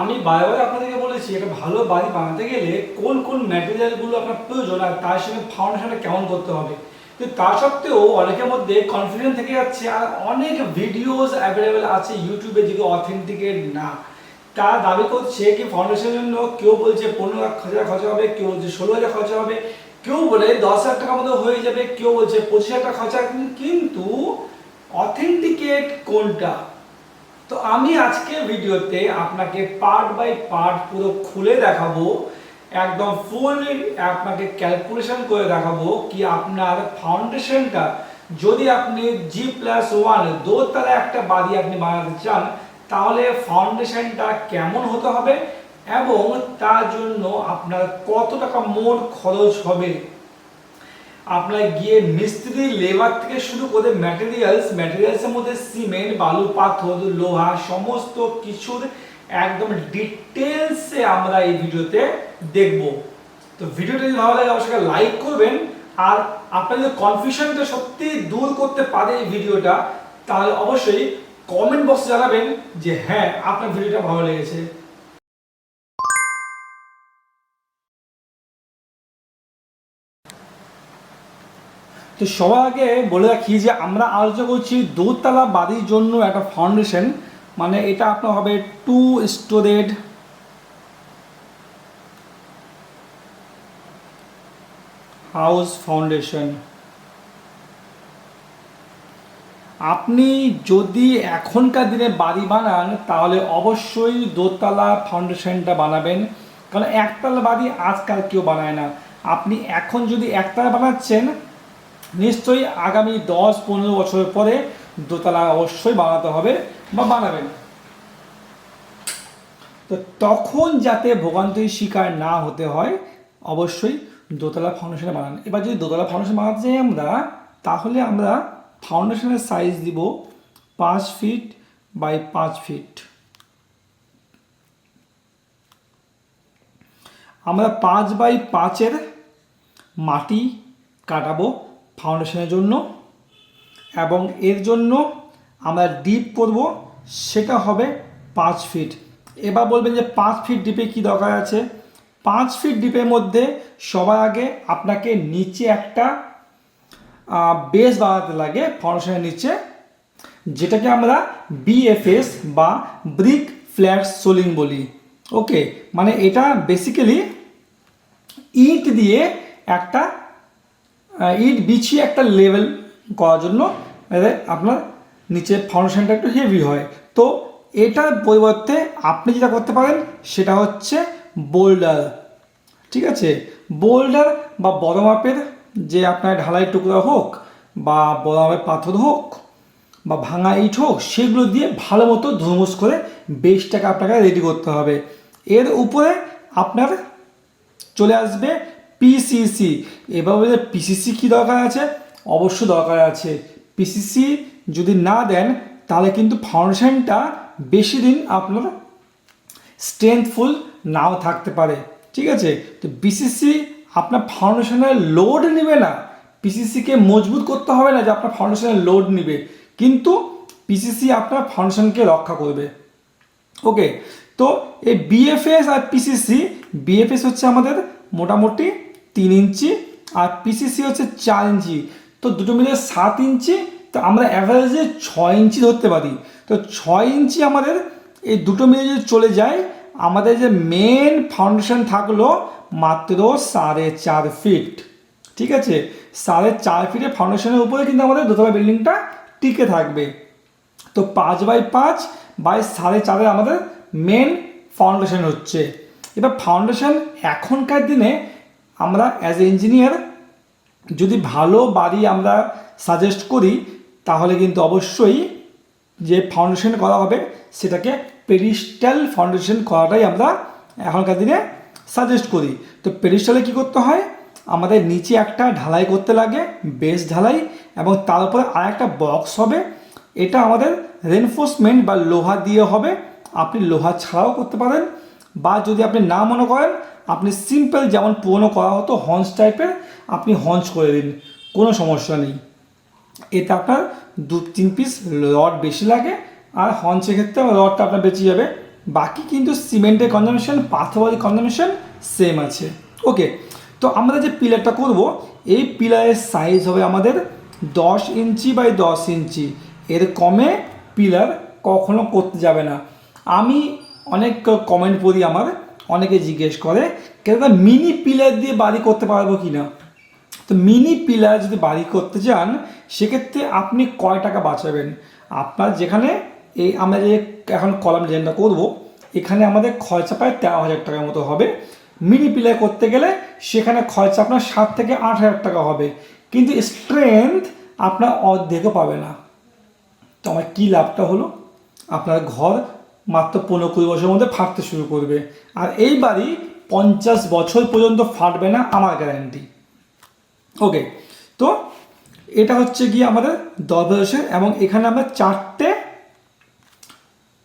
আমি বারবার আপনাদেরকে বলেছি একটা ভালো বাড়ি বানাতে গেলে কোন কোন ম্যাটেরিয়ালগুলো আপনার প্রয়োজন আর তার সঙ্গে ফাউন্ডেশনটা কেমন করতে হবে। কিন্তু তা সত্ত্বেও অনেকের মধ্যে কনফিউশন থেকে যাচ্ছে আর অনেক ভিডিওস অ্যাভেলেবেল আছে ইউটিউবে যেগুলো অথেন্টিকেট না। তারা দাবি করছে কি ফাউন্ডেশনের জন্য কেউ বলছে 15,000 খরচা হবে, কেউ বলছে 16,000 খরচা হবে, কেউ বলে 10,000 টাকার মতো হয়ে যাবে, কেউ বলছে 25,000 টাকা খরচা। কিন্তু অথেন্টিকেট কোনটা? তো আমি আজকে ভিডিওতে আপনাকে পার্ট বাই পার্ট পুরো খুলে দেখাবো, একদম ফুল আপনাকে ক্যালকুলেশন করে দেখাবো কি আপনার ফাউন্ডেশনটা যদি আপনি G+1 দোতলা একটা বাড়ি আপনি বানাতে চান তাহলে ফাউন্ডেশনটা কেমন হতে হবে এবং তার জন্য আপনার কত টাকা মোট খরচ হবে। আপনার গিয়ে মিস্ত্রি লেবার থেকে শুরু করে ম্যাটেরিয়ালসের মধ্যে সিমেন্ট, বালু, পাথর, লোহা সমস্ত কিছুর একদম ডিটেলসে আমরা এই ভিডিওতে দেখব। তো ভিডিওটা যদি ভালো লাগে অবশ্যই লাইক করবেন, আর আপনার যদি কনফিউশনটা সত্যি দূর করতে পারে এই ভিডিওটা তাহলে অবশ্যই কমেন্ট বক্সে জানাবেন যে হ্যাঁ আপনার ভিডিওটা ভালো লেগেছে। তো সবার আগে বলে রাখি যে আমরা আলোচনা করছি দোতলা বাড়ির জন্য একটা ফাউন্ডেশন, মানে এটা আপনার হবে 2 স্টোরেড হাউস ফাউন্ডেশন। আপনি যদি এখনকার দিনে বাড়ি বানান তাহলে অবশ্যই দোতলা ফাউন্ডেশনটা বানাবেন, কারণ একতলা বাড়ি আজকাল কেউ বানায় না। আপনি এখন যদি একতলা বানাচ্ছেন নিশ্চয়ই আগামী 10-15 বছর পরে দোতলা অবশ্যই বানাতে হবে বা বানাবেন। তো তখন যাতে ভোগান্তির শিকার না হতে হয় অবশ্যই দোতলা ফাউন্ডেশনে বানান। এবার যদি দোতলা ফাউন্ডেশন বানাতে চাই আমরা তাহলে আমরা ফাউন্ডেশনের সাইজ দিব 5 ফিট বাই 5 ফিট। আমরা 5 বাই 5-এর মাটি কাটাবো ফাউন্ডেশনের জন্য এবং এর জন্য আমরা ডিপ করব, সেটা হবে 5 ফিট। এবার বলবেন যে 5 ফিট ডিপে কি দরকার আছে? 5 ফিট ডিপের মধ্যে সবার আগে আপনাকে নিচে একটা বেস বানাতে লাগে ফাউন্ডেশনের নিচে, যেটাকে আমরা বিএফএস বা ব্রিক ফ্ল্যাট সোলিং বলি। ওকে, মানে এটা বেসিক্যালি ইট দিয়ে একটা ইট বিছিয়ে একটা লেভেল করার জন্য আপনার নিচে ফাউন্ডেশনটা একটু হেভি হয়। তো এটার পরিবর্তে আপনি যেটা করতে পারেন সেটা হচ্ছে বোল্ডার। ঠিক আছে, বোল্ডার বা বড় মাপের যে আপনার ঢালাই টুকরা হোক বা বড় মাপের পাথর হোক বা ভাঙা ইট হোক, সেগুলো দিয়ে ভালো মতো ধুমুস করে বেসটাকে আপনাকে রেডি করতে হবে। এর উপরে আপনার চলে আসবে পিসিসি। এভাবে পিসিসি কি দরকার আছে? অবশ্য দরকার আছে। পিসিসি যদি না দেন তাহলে কিন্তু ফাউন্ডেশনটা বেশি দিন আপনার স্ট্রেংথফুল নাও থাকতে পারে। ঠিক আছে, তো পিসিসি আপনার ফাউন্ডেশনের লোড নেবে না, পিসিসিকে মজবুত করতে হবে না যে আপনার ফাউন্ডেশনের লোড নেবে, কিন্তু পিসিসি আপনার ফাউন্ডেশনকে রক্ষা করবে। ওকে, তো এই বিএফএস আর পিসিসি, বিএফএস হচ্ছে আমাদের মোটামুটি 3 ইঞ্চি আর পিসিসি হচ্ছে 4 ইঞ্চি, তো দুটো মিলে 7 ইঞ্চি। তো আমরা অ্যাভারেজে 6 ইঞ্চি ধরতে পারি। তো 6 ইঞ্চি আমাদের এই দুটো মিলে যদি চলে যায়, আমাদের যে মেন ফাউন্ডেশন থাকলো মাত্র 4.5 ফিট। ঠিক আছে, 4.5 ফিটের ফাউন্ডেশনের উপরে কিন্তু আমাদের দোতলা বিল্ডিংটা টিকে থাকবে। তো 5 বাই 5 বাই 4.5 আমাদের মেন ফাউন্ডেশন হচ্ছে। এবার ফাউন্ডেশন এখনকার দিনে আমরা অ্যাজ এ ইঞ্জিনিয়ার যদি ভালো বাড়ি আমরা সাজেস্ট করি তাহলে কিন্তু অবশ্যই যে ফাউন্ডেশন করা হবে সেটাকে পেরিস্টাল ফাউন্ডেশন করাটাই আমরা এখনকার দিনে সাজেস্ট করি। তো পেরিস্টালে কী করতে হয়? আমাদের নিচে একটা ঢালাই করতে লাগে, বেস ঢালাই, এবং তার উপরে আর একটা বক্স হবে। এটা আমাদের রেনফোর্সমেন্ট বা লোহা দিয়ে হবে। আপনি লোহা ছাড়াও করতে পারেন, বা যদি আপনি না মনে করেন আপনি সিম্পল যেমন পুরনো করা হতো হঞ্চ টাইপের, আপনি হঞ্চ করে দিন, কোনো সমস্যা নেই। এতে আপনার 2-3 পিস রড বেশি লাগে, আর হঞ্চের ক্ষেত্রে রডটা আপনার বেঁচে যাবে বাকি কিন্তু সিমেন্টের কনজামশন, পাথরের কনজামশন সেম আছে। ওকে, তো আমরা যে পিলারটা করব, এই পিলারের সাইজ হবে আমাদের 10 ইঞ্চি বাই 10 ইঞ্চি, এর কমে পিলার কখনো করতে যাবে না। আমি অনেক কমেন্ট পড়ি, আমার অনেকে জিজ্ঞেস করে কেন মিনি পিলার দিয়ে বাড়ি করতে পারবো কি না। তো মিনি পিলার যদি বাড়ি করতে চান সেক্ষেত্রে আপনি কয় টাকা বাঁচাবেন? আপনার যেখানে এই আমরা যে এখন কলাম ডিজাইনটা করব, এখানে আমাদের খরচা প্রায় 13,000 টাকার মতো হবে। মিনি পিলার করতে গেলে সেখানে খরচা আপনার 7 থেকে 8,000 টাকা হবে, কিন্তু স্ট্রেংথ আপনার অর্ধেকও পাবে না। তো আমার কী লাভটা হলো? আপনার ঘর মাত্র 15-20 বছরের মধ্যে ফাটতে শুরু করবে, আর এই বাড়ি 50 বছর পর্যন্ত ফাটবে না, আমার গ্যারান্টি। ওকে, তো এটা হচ্ছে গিয়ে আমাদের 10 বছর, এবং এখানে আমরা 4টে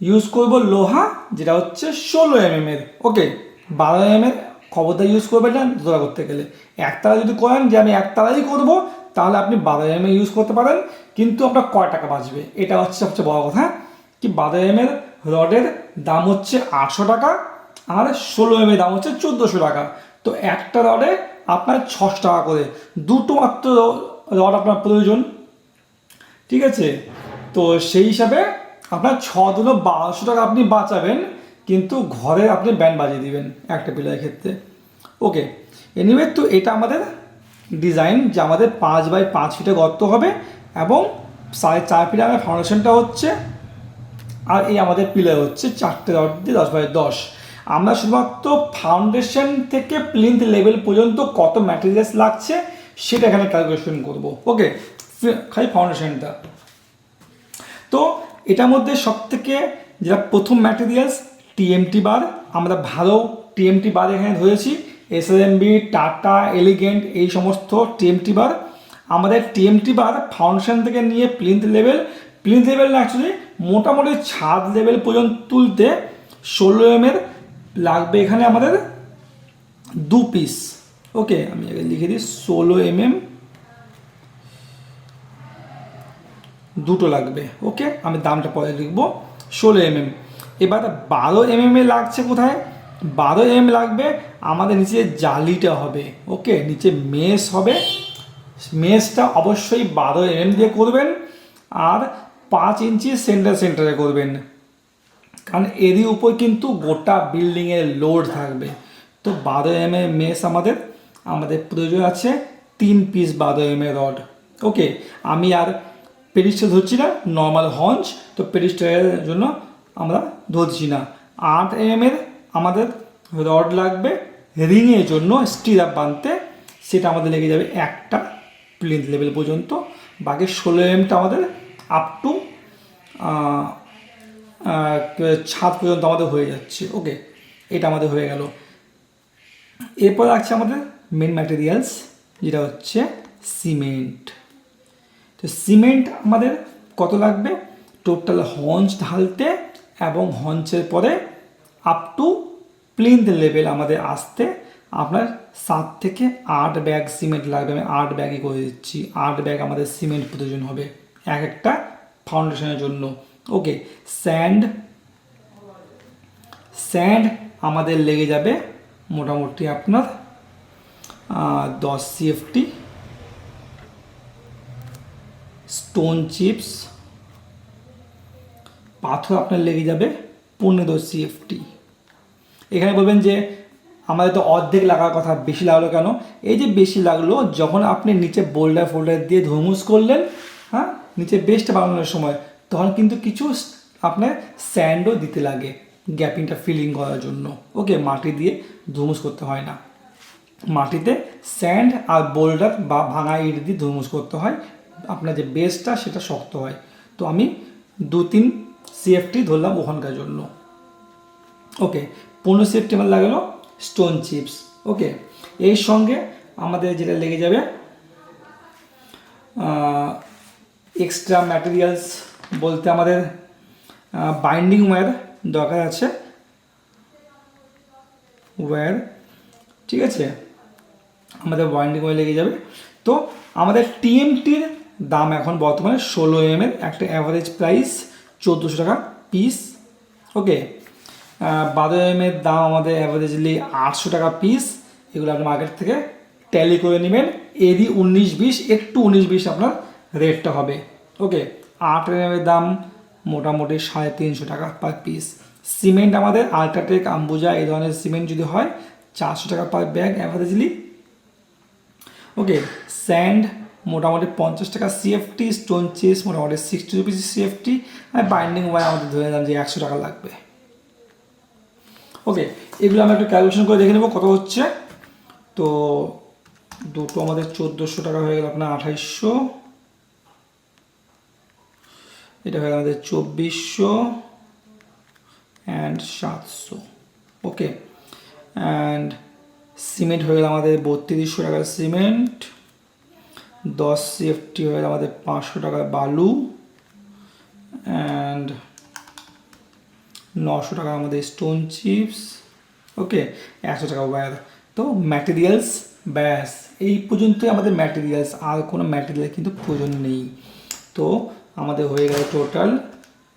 ইউজ করব লোহা, যেটা হচ্ছে 16 mm এর। ওকে, 12 mm এর খবরদার ইউজ করবেন না জোড়া করতে গেলে। একতলা যদি করেন যে আমি একতলাই করবো, তাহলে আপনি 12 mm ইউজ করতে পারেন, কিন্তু আপনার কয় টাকা বাঁচবে এটা হচ্ছে সবচেয়ে বড় কথা। কি 12 mm এর রডের দাম হচ্ছে 800 টাকা, আর 16 mm এর দাম হচ্ছে 1400 টাকা। তো একটা রডে আপনার 600 টাকা করে, দুটো মাত্র রড আপনার প্রয়োজন, ঠিক আছে? তো সেই হিসাবে আপনার 6×2 1200 টাকা আপনি বাঁচাবেন, কিন্তু ঘরে আপনি ব্যান্ড বাজিয়ে দিবেন একটা পিলারের ক্ষেত্রে। ওকে, এনিওয়ে, তো এটা আমাদের ডিজাইন, যে আমাদের 5x5 ফিটে গর্ত হবে, এবং 4.5 ফিট আমার ফাউন্ডেশনটা হচ্ছে, আর এই আমাদের পিলার হচ্ছে 4টে রড দিয়ে 10x10। আমরা শুধুমাত্র ফাউন্ডেশন থেকে প্লিন্থ লেভেল পর্যন্ত কত ম্যাটেরিয়ালস লাগছে সেটা এখানে ক্যালকুলেশন করব। ওকে, খালি ফাউন্ডেশনটা। তো এটার মধ্যে সবথেকে যেটা প্রথম ম্যাটেরিয়ালস টিএমটি বার, আমরা ভালো টিএমটি বার এখানে ধরেছি, এসএলএমবি, টাটা, এলিগেন্ট, এই সমস্ত টিএমটি বার। আমাদের টিএমটি বার ফাউন্ডেশন থেকে নিয়ে প্লিন্থ লেভেল না, অ্যাকচুয়ালি মোটামুটি ছাদ লেভেল পর্যন্ত তুলতে 16 mm এর লাগবে এখানে আমাদের 2 পিস। ওকে, আমি আগে লিখে দিই 16 mm দুটো লাগবে। ওকে, আমি দামটা পরে লিখবো 16 mm। এবার 12 mm এ লাগছে কোথায়? 12 mm লাগবে আমাদের নিচে জালিটা হবে। ওকে, নিচে মেস হবে, মেসটা অবশ্যই 12 mm দিয়ে করবেন, আর 5 ইঞ্চি সেন্টারে করবেন, কারণ এরই উপর কিন্তু গোটা বিল্ডিংয়ের লোড থাকবে। তো 12 mm মেস আমাদের প্রয়োজন আছে 3 পিস 12 mm রড। ওকে, আমি আর পেরিস্টার ধরছি না, নর্মাল হঞ্চ, তো পেরিস্টারের জন্য আমরা ধরছি না। 8 mm আমাদের রড লাগবে রিংয়ের জন্য, স্টিল আপ বাঁধতে, সেটা আমাদের লেগে যাবে একটা প্লিন্থ লেভেল পর্যন্ত। বাকি 16 mm আমাদের আপ টু ছাদ পর্যন্ত আমাদের হয়ে যাচ্ছে। ওকে, এটা আমাদের হয়ে গেল। এরপর আছে আমাদের মেন ম্যাটেরিয়ালস, যেটা হচ্ছে সিমেন্ট। তো সিমেন্ট আমাদের কত লাগবে? টোটাল হঞ্চ ঢালতে এবং হঞ্চের পরে আপ টু প্লিন্থ লেভেল আমাদের আসতে আপনার 7 থেকে 8 ব্যাগ সিমেন্ট লাগবে। আমি 8 ব্যাগই করে দিচ্ছি, 8 ব্যাগ আমাদের সিমেন্ট প্রয়োজন হবে এক একটা ফাউন্ডেশনের জন্য। ওকে, স্যান্ড আমাদের লেগে যাবে মোটামুটি আপনার 10 CFT। স্টোন চিপস পাথর আপনার লেগে যাবে 15 CFT। এখানে বলবেন যে আমাদের তো অর্ধেক লাগার কথা, বেশি লাগলো কেন? এই যে বেশি লাগলো, যখন আপনি নিচে বোল্ডার দিয়ে ধুমুস করলেন, হ্যাঁ, নিচে বেসটা বানানোর সময়, তখন কিন্তু কিছু আপনার স্যান্ডও দিতে লাগে গ্যাপিংটা ফিলিং করার জন্য। ওকে, মাটি দিয়ে ধুমুস করতে হয় না, মাটিতে স্যান্ড আর বোল্ডার বা ভাঙা ইট দিয়ে ধুমুস করতে হয়, আপনার যে বেসটা সেটা শক্ত হয়। তো আমি 2-3 CFT ধরলাম ওখানকার জন্য। ওকে, 15 CFT আমার লাগালো স্টোন চিপস। ওকে, এর সঙ্গে আমাদের যেটা লেগে যাবে এক্সট্রা ম্যাটেরিয়ালস বলতে আমাদের বাইন্ডিং ওয়্যার দরকার আছে, ওয়্যার, ঠিক আছে, আমাদের বাইন্ডিং ওয়্যার লেগে যাবে। তো আমাদের টিএমটির দাম এখন বর্তমানে 16 mm এর একটা অ্যাভারেজ প্রাইস 1400 টাকা পিস। ওকে, বাদাম এর দাম আমাদের অ্যাভারেজলি 800 টাকা পিস। এগুলো আপনি মার্কেট থেকে ট্যালি করে নেবেন। এরই 19-20, একটু 19-20 আপনার রেটটা হবে। ওকে, 8 এর দাম মোটামুটি 350 টাকা পার পিস। সিমেন্ট আমাদের আল্ট্রাটেক, আম্বুজা এই ধরনের সিমেন্ট যদি হয় 400 টাকা পার ব্যাগ অ্যাভারেজলি। ওকে, স্যান্ড মোটামুটি 50 টাকা সিএফটি, স্টোন চিজ মোটামুটি 60 রুপিস সিএফটি, আর বাইন্ডিং ওয়ার আমাদের ধরে নিলাম যে 100 টাকা লাগবে। ওকে, এগুলো আমরা একটু ক্যালকুলেশন করে দেখে নেবো কত হচ্ছে। তো দুটো আমাদের 1400 টাকা হয়ে গেল আপনার 2800, এটা হয়ে গেল আমাদের 2400 অ্যান্ড 700। ওকে, অ্যান্ড সিমেন্ট হয়ে গেল আমাদের 3200 টাকার সিমেন্ট, 10 সিএফটি হয়ে গেল আমাদের 500 টাকার বালু, অ্যান্ড 900 টাকা আমাদের স্টোন চিপস। ওকে, 100 টাকা ওয়্যার। তো ম্যাটেরিয়ালস ব্যাস এই পর্যন্তই আমাদের ম্যাটেরিয়ালস, আর কোনো ম্যাটেরিয়াল কিন্তু প্রয়োজন নেই। তো আমাদের হয়ে গেল টোটাল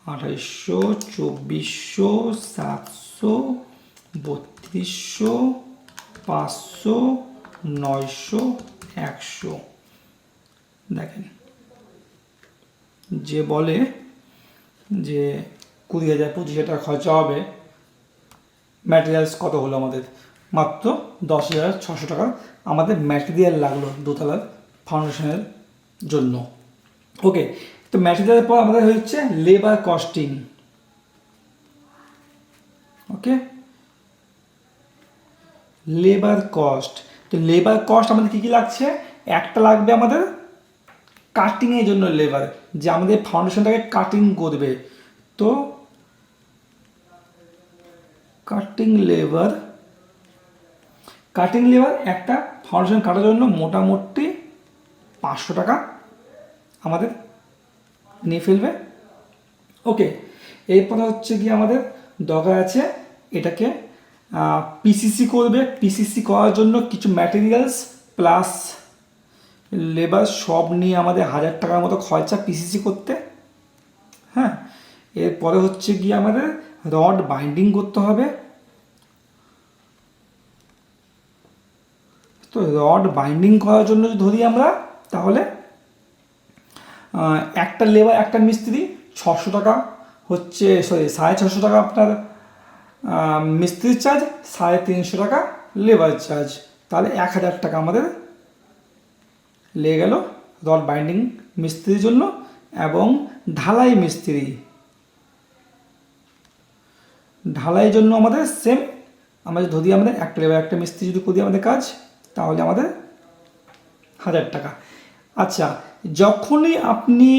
2800, 2400, 700, 3200, 500, 900, 100। দেখেন, যে বলে যে 20,000 25,000 টাকা খরচা হবে, ম্যাটেরিয়ালস কত হলো আমাদের? মাত্র 10,600 টাকা আমাদের ম্যাটেরিয়াল লাগলো দোতলার ফাউন্ডেশনের জন্য। ওকে, তো ম্যাটেরিয়ালের পর আমাদের হচ্ছে লেবার কস্টিং। ওকে, লেবার কস্ট। তো লেবার কস্ট আমাদের কী কী লাগছে? একটা লাগবে আমাদের কাটিংয়ের জন্য লেবার, যে আমাদের ফাউন্ডেশনটাকে কাটিং করবে। তো কাটিং লেবার একটা ফাউন্ডেশন কাটার জন্য মোটামুটি 500 টাকা আমাদের নিয়ে ফেলবে। ওকে, এরপর হচ্ছে কি আমাদের দরকার আছে এটাকে পিসিসি করবে। পিসিসি করার জন্য কিছু ম্যাটেরিয়ালস প্লাস লেবার সব নিয়ে আমাদের 1000 টাকার মতো খরচা পিসিসি করতে। হ্যাঁ, এরপরে হচ্ছে গিয়ে আমাদের রড বাইন্ডিং করতে হবে। তো রড বাইন্ডিং করার জন্য যদি ধরি আমরা, তাহলে একটা লেবার একটা মিস্ত্রি 600 টাকা হচ্ছে, 650 টাকা আপনার মিস্ত্রির চার্জ, 350 টাকা লেবার চার্জ, তাহলে 1000 টাকা আমাদের লেগে গেল রড বাইন্ডিং মিস্ত্রির জন্য। এবং ঢালাই মিস্ত্রি, ঢালাইয়ের জন্য আমাদের সেম, আমরা যদি আমাদের একটা লেবার একটা মিস্ত্রি যদি করি আমাদের কাজ, তাহলে আমাদের 1000 টাকা। আচ্ছা, যখনই আপনি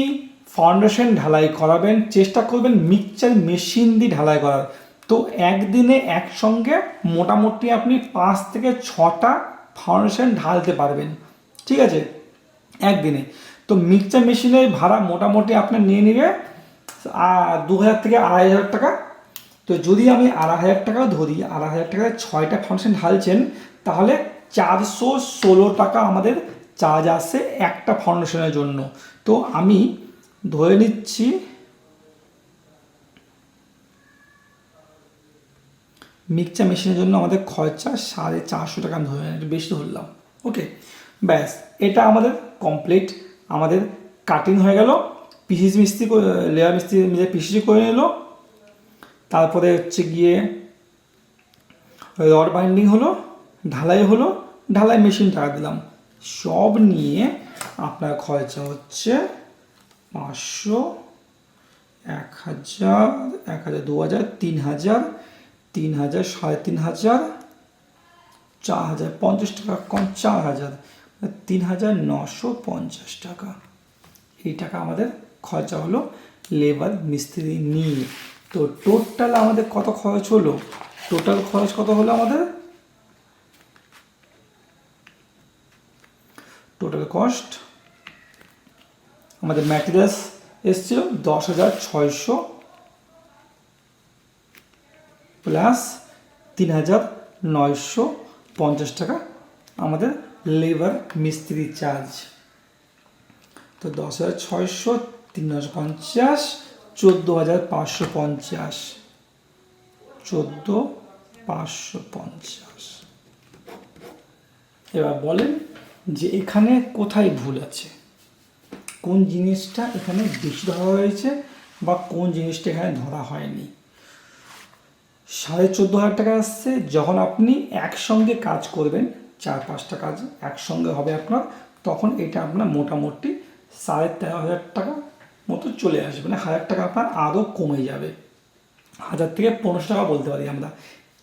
ফাউন্ডেশন ঢালাই করাবেন চেষ্টা করবেন মিক্সচার মেশিন দিয়ে ঢালাই করার। তো একদিনে একসঙ্গে মোটামুটি আপনি 5 থেকে 6টা ফাউন্ডেশন ঢালতে পারবেন, ঠিক আছে, একদিনে। তো মিক্সচার মেশিনের ভাড়া মোটামুটি আপনার নিয়ে নেবে 2000 থেকে 2500 টাকা। তো যদি আমি 2500 টাকা ধরি, 2500 টাকায় 6টা ফাউন্ডেশন ঢালছেন, তাহলে 416 টাকা আমাদের চার্জ আসে একটা ফাউন্ডেশনের জন্য। তো আমি ধরে নিচ্ছি মিক্সচার মেশিনের জন্য আমাদের খরচা 450 টাকা, আমি ধরে একটু বেশি ধরলাম। ওকে, ব্যাস এটা আমাদের কমপ্লিট। আমাদের কাটিং হয়ে গেল, পিসিসি মিস্ত্রি লেয়ার মিস্ত্রি মিলে পিসিসি করে নিল। তারপরে হচ্ছে গিয়ে রড বাইন্ডিং হলো, ঢালাই হলো, ঢালাই মেশিন টাকা দিলাম, সব নিয়ে আপনার খরচা হচ্ছে 500, 1000, 1000, 2000, 3000, 3000, 3500, 4000, 50 টাকা কম, 4000, 3950 টাকা। এই টাকা আমাদের খরচা হলো লেবার মিস্ত্রি নিয়ে। তো টোটাল আমাদের কত খরচ হলো? টোটাল খরচ কত হলো আমাদের? টোটাল কস্ট আমাদের ম্যাটেরিয়ালস এসছিল 10,600 প্লাস 3,950 টাকা আমাদের লেবার মিস্ত্রি চার্জ। তো 10,600, 3,950, 14,550। 14,550। এবার বলেন যে এখানে কোথায় ভুল আছে, কোন জিনিসটা এখানে বেশি ধরা হয়েছে বা কোন জিনিসটা এখানে ধরা হয়নি। 14,500 টাকা আসছে। যখন আপনি একসঙ্গে কাজ করবেন, 4-5টা কাজ একসঙ্গে হবে আপনার, তখন এটা আপনার মোটামুটি 13,500 টাকা মতো চলে আসবে, মানে 1,000 টাকা আপনার আরও কমে যাবে। 1,000 থেকে 1,500 টাকা বলতে পারি আমরা।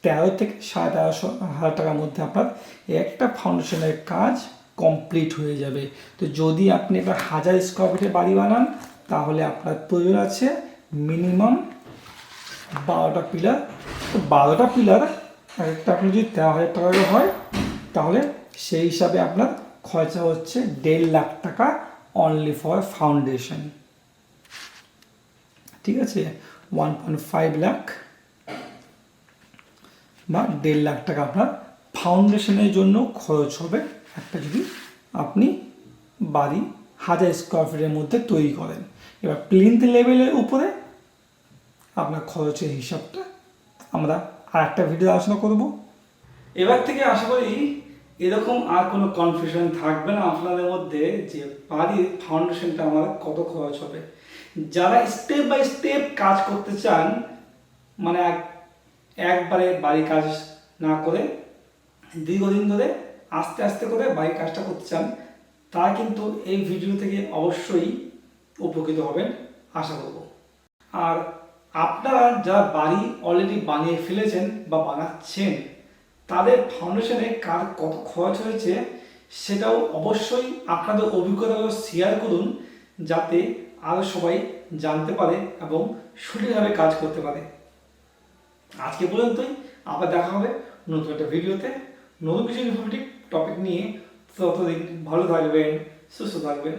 13 থেকে 13,500 টাকার মধ্যে আপনার একটা ফাউন্ডেশনের কাজ কমপ্লিট হয়ে যাবে। তো যদি আপনি এবার 1,000 স্কোয়ার ফিটের বাড়ি বানান, তাহলে আপনার প্রয়োজন আছে মিনিমাম 12টা পিলার। তো 12টা পিলার একটা আপনি যদি 13,000 টাকা হয়, তাহলে সেই হিসাবে আপনার খরচা হচ্ছে 1.5 লাখ টাকা অনলি ফর ফাউন্ডেশন। ঠিক আছে, 1.5 লাখ বা 1.5 লাখ টাকা আপনার ফাউন্ডেশনের জন্য খরচ হবে, একটা যদি আপনি বাড়ি 1,000 স্কোয়ার ফিটের মধ্যে তৈরি করেন। এবার প্লিন্থ লেভেলের উপরে আপনার খরচের হিসাবটা আমরা আর একটা ভিডিও আলোচনা করব। এবার থেকে আশা করি এরকম আর কোনো কনফিউশন থাকবে না আপনাদের মধ্যে যে বাড়ির ফাউন্ডেশনটা আমার কত খরচ হবে। যারা স্টেপ বাই স্টেপ কাজ করতে চান, মানে একবারে বাড়ির কাজ না করে দীর্ঘদিন ধরে আস্তে আস্তে করে বাড়ির কাজটা করতে চান, তারা কিন্তু এই ভিডিও থেকে অবশ্যই উপকৃত হবেন আশা করব। আর আপনারা যারা বাড়ি অলরেডি বানিয়ে ফেলেছেন বা বানাচ্ছেন, তাদের ফাউন্ডেশনে কার কত খরচ হয়েছে সেটাও অবশ্যই আপনাদের অভিজ্ঞতাগুলো শেয়ার করুন, যাতে আরও সবাই জানতে পারে এবং সঠিকভাবে কাজ করতে পারে। আজকে পর্যন্তই, আবার দেখা হবে নতুন একটা ভিডিওতে নতুন কিছু ইনফরমেটিভ টপিক নিয়ে। ততদিন ভালো থাকবেন, সুস্থ থাকবেন।